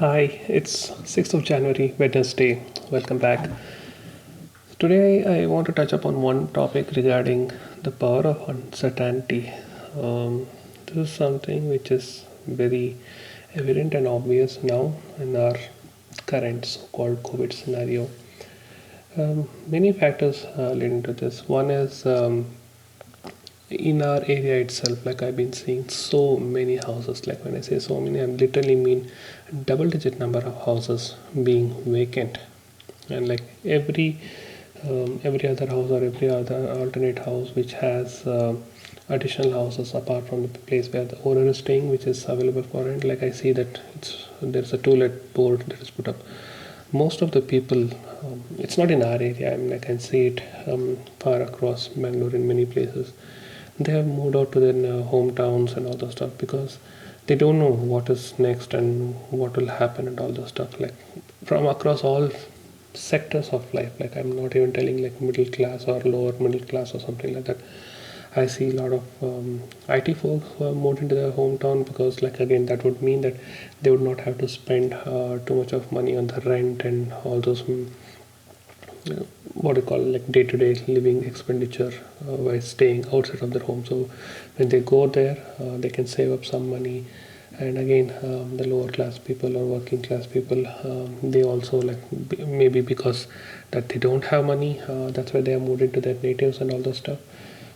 Hi, it's 6th of January, Wednesday. Welcome back. Today, I want to touch upon one topic regarding the power of uncertainty. This is something which is very evident and obvious now in our current so called COVID scenario. Many factors leading to this. One is in our area itself, like I've been seeing so many houses. Like when I say so many, I literally mean double digit number of houses being vacant, and like every other house or every other alternate house which has additional houses apart from the place where the owner is staying, which is available for rent. Like I see that there's a to-let board that is put up. Most of the people, it's not in our area. I mean, I can see it far across Bangalore in many places. They have moved out to their hometowns and all those stuff because they don't know what is next and what will happen and all those stuff. Like from across all sectors of life. Like I'm not even telling like middle class or lower middle class or something like that. I see a lot of IT folks who have moved into their hometown because, like, again, that would mean that they would not have to spend too much of money on the rent and all those what do you call like day-to-day living expenditure while staying outside of their home. So when they go there, they can save up some money. And again, the lower class people or working class people, they also like maybe because that they don't have money, that's why they are moved into their natives and all those stuff.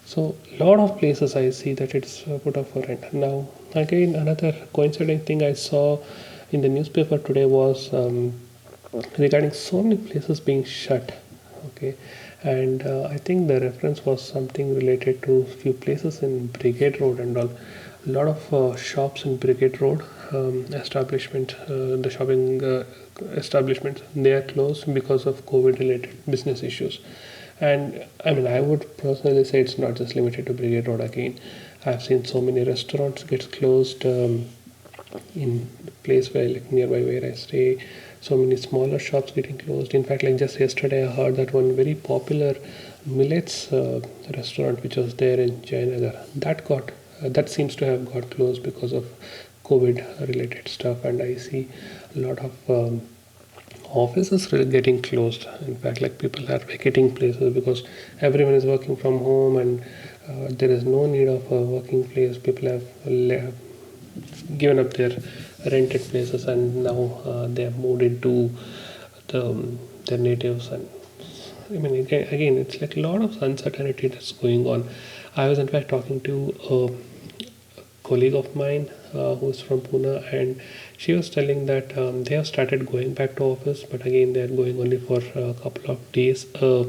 So a lot of places I see that it's put up for rent. Now again, another coinciding thing I saw in the newspaper today was regarding so many places being shut. Okay, and I think the reference was something related to few places in Brigade Road and all. A lot of shops in Brigade Road establishment, the shopping establishments, they are closed because of COVID related business issues. And I mean, I would personally say it's not just limited to Brigade Road. Again, I've seen so many restaurants get closed in the place where like nearby where I stay. So many smaller shops getting closed. In fact, like just yesterday, I heard that one very popular millets restaurant which was there in Jayanagar that seems to have got closed because of COVID related stuff. And I see a lot of offices are getting closed. In fact, like people are vacating places because everyone is working from home and there is no need of a working place. People have given up their rented places and now they have moved into their natives. And I mean, again, it's like a lot of uncertainty that's going on. I was in fact talking to colleague of mine who's from Pune, and she was telling that they have started going back to office, but again they are going only for a couple of days a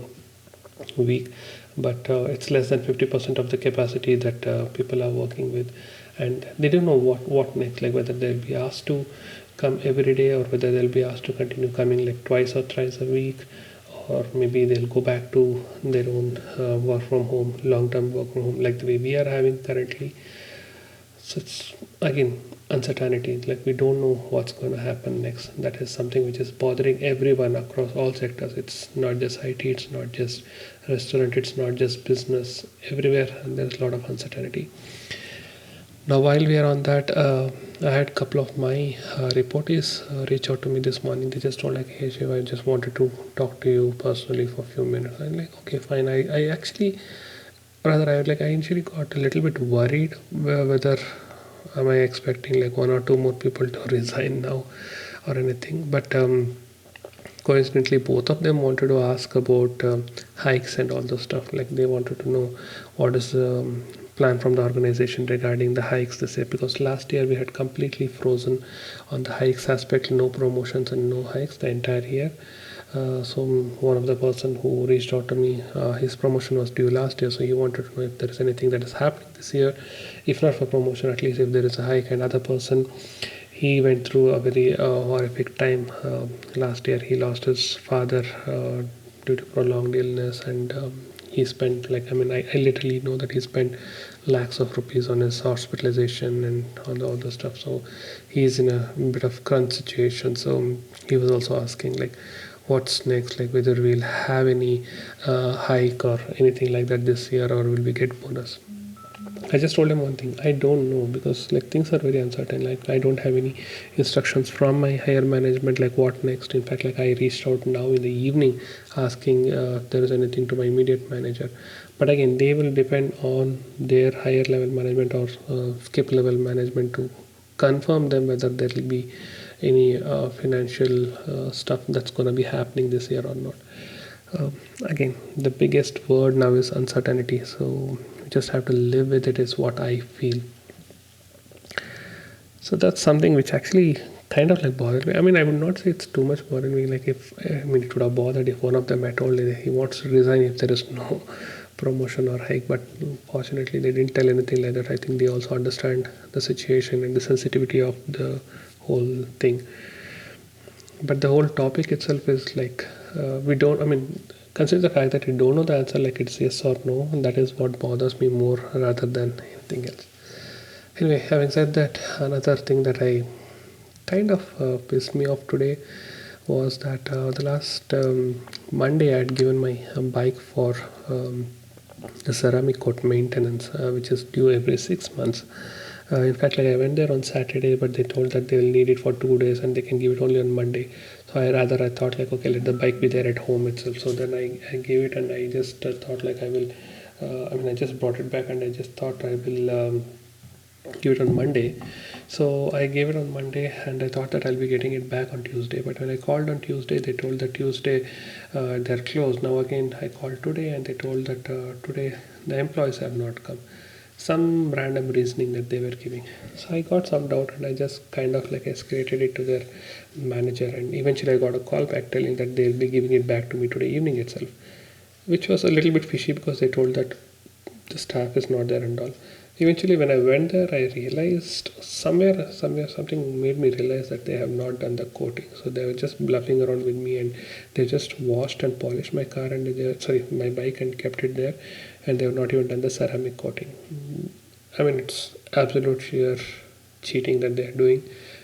week. But it's less than 50% of the capacity that people are working with, and they don't know what next. Like whether they'll be asked to come every day or whether they'll be asked to continue coming like twice or thrice a week, or maybe they'll go back to their own work from home, long term work from home, like the way we are having currently. So it's again uncertainty. Like we don't know what's going to happen next. That is something which is bothering everyone across all sectors. It's not just IT. It's not just restaurant. It's not just business. Everywhere there's a lot of uncertainty. Now, while we are on that, I had a couple of my reportees reach out to me this morning. They just told like, "Hey, Shiv, I just wanted to talk to you personally for a few minutes." I'm like, "Okay, fine." I actually, rather, I initially got a little bit worried whether am I expecting like one or two more people to resign now or anything. But coincidentally, both of them wanted to ask about hikes and all those stuff. Like they wanted to know what is the plan from the organization regarding the hikes this year, because last year we had completely frozen on the hikes aspect, no promotions and no hikes the entire year. So one of the person who reached out to me, his promotion was due last year, so he wanted to know if there is anything that is happening this year, if not for promotion, at least if there is a hike. And other person, he went through a very horrific time last year. He lost his father due to prolonged illness, and he spent like I literally know that he spent lakhs of rupees on his hospitalization and on all the stuff. So he's in a bit of crunch situation. So he was also asking like what's next, like whether we'll have any hike or anything like that this year, or will we get bonus. I just told him one thing. I don't know, because like things are very uncertain. Like I don't have any instructions from my higher management. Like what next? In fact, like I reached out now in the evening, asking if there is anything to my immediate manager. But again, they will depend on their higher level management or skip level management to confirm them whether there will be any financial stuff that's going to be happening this year or not. uh, Again, the biggest word now is uncertainty, so you just have to live with it, is what I feel. So that's something which actually kind of like bothered me. I mean, I would not say it's too much bothered me. Like if I mean, it would have bothered if one of them had told he wants to resign if there is no promotion or hike. But fortunately, they didn't tell anything like that. I think they also understand the situation and the sensitivity of the whole thing. But the whole topic itself is like we don't. I mean, consider the fact that we don't know the answer. Like it's yes or no, and that is what bothers me more rather than anything else. Anyway, having said that, another thing that I kind of pissed me off today was that the last Monday I had given my bike for the ceramic coat maintenance, which is due every 6 months. In fact, like I went there on Saturday, but they told that they'll need it for 2 days and they can give it only on Monday. So I thought like, okay, let the bike be there at home itself. So then I gave it, and I just thought like I will. I mean, I just brought it back, and I just thought I will. Give it on Monday. So I gave it on Monday, and I thought that I'll be getting it back on Tuesday. But when I called on Tuesday, they told that Tuesday they're closed. Now again, I called today, and they told that today the employees have not come. Some random reasoning that they were giving. So I got some doubt, and I just kind of like escalated it to their manager, and eventually I got a call back telling that they'll be giving it back to me today evening itself, which was a little bit fishy because they told that the staff is not there and all. Eventually, when I went there, I realized somewhere, something made me realize that they have not done the coating. So they were just bluffing around with me, and they just washed and polished my car and my bike, and kept it there, and they have not even done the ceramic coating. I mean, it's absolute sheer cheating that they are doing.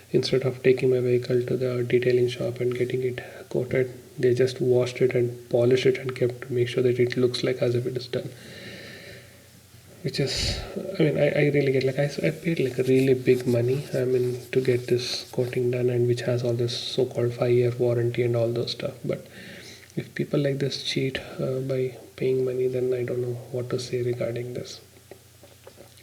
Instead of taking my vehicle to the detailing shop and getting it coated, they just washed it and polished it and kept to make sure that it looks like as if it is done. Which is, I mean, I really get like I paid like a really big money, I mean, to get this coating done, and which has all this so-called 5-year warranty and all those stuff. But if people like this cheat by paying money, then I don't know what to say regarding this.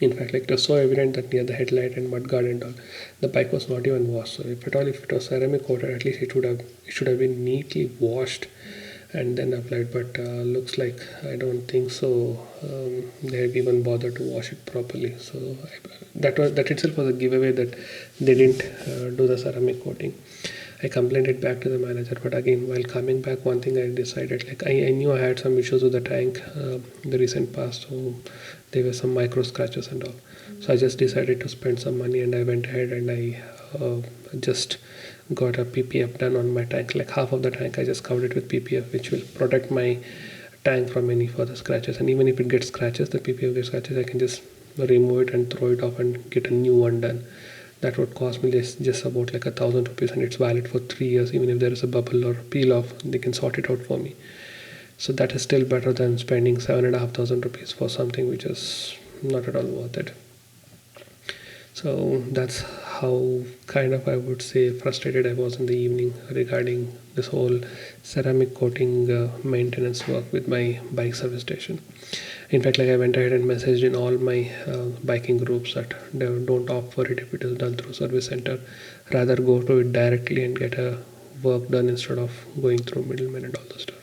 In fact, like it was so evident that near the headlight and mudguard and all, the bike was not even washed. So if at all, if it was ceramic coated, at least it should have been neatly washed and then applied. But looks like I don't think so. They have even bothered to wash it properly. So that itself was a giveaway that they didn't do the ceramic coating. I complained it back to the manager, but again, while coming back, one thing I decided, like I knew I had some issues with the tank in the recent past, so there were some micro scratches and all. So I just decided to spend some money, and I went ahead and I just got a PPF done on my tank. Like half of the tank, I just covered it with PPF, which will protect my tank from any further scratches. And even if it gets scratches, the PPF gets scratches, I can just remove it and throw it off and get a new one done. That would cost me just about like 1,000 rupees, and it's valid for 3 years. Even if there is a bubble or peel off, they can sort it out for me. So that is still better than spending 7,500 rupees for something which is not at all worth it. So that's how kind of, I would say, frustrated I was in the evening regarding this whole ceramic coating maintenance work with my bike service station. In fact, like I went ahead and messaged in all my biking groups that they don't opt for it if it is done through service center. Rather go to it directly and get a work done instead of going through middlemen and all the stuff.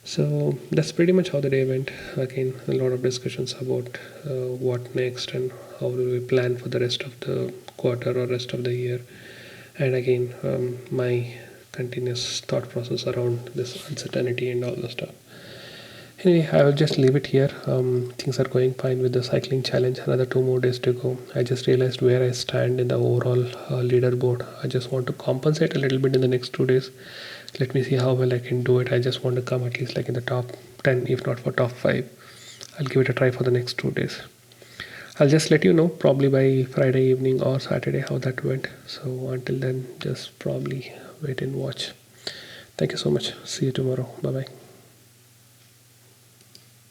So that's pretty much how the day went. Again, a lot of discussions about what next and how do we plan for the rest of the quarter or rest of the year. And again, my continuous thought process around this uncertainty and all the stuff. Anyway, I will just leave it here. Things are going fine with the cycling challenge. Another 2 more days to go. I just realized where I stand in the overall leaderboard. I just want to compensate a little bit in the next 2 days. Let me see how well I can do it. I just want to come at least like in the top 10, if not for top 5. I'll give it a try for the next 2 days. I'll just let you know probably by Friday evening or Saturday how that went. So until then, just probably wait and watch. Thank you so much. See you tomorrow. Bye bye.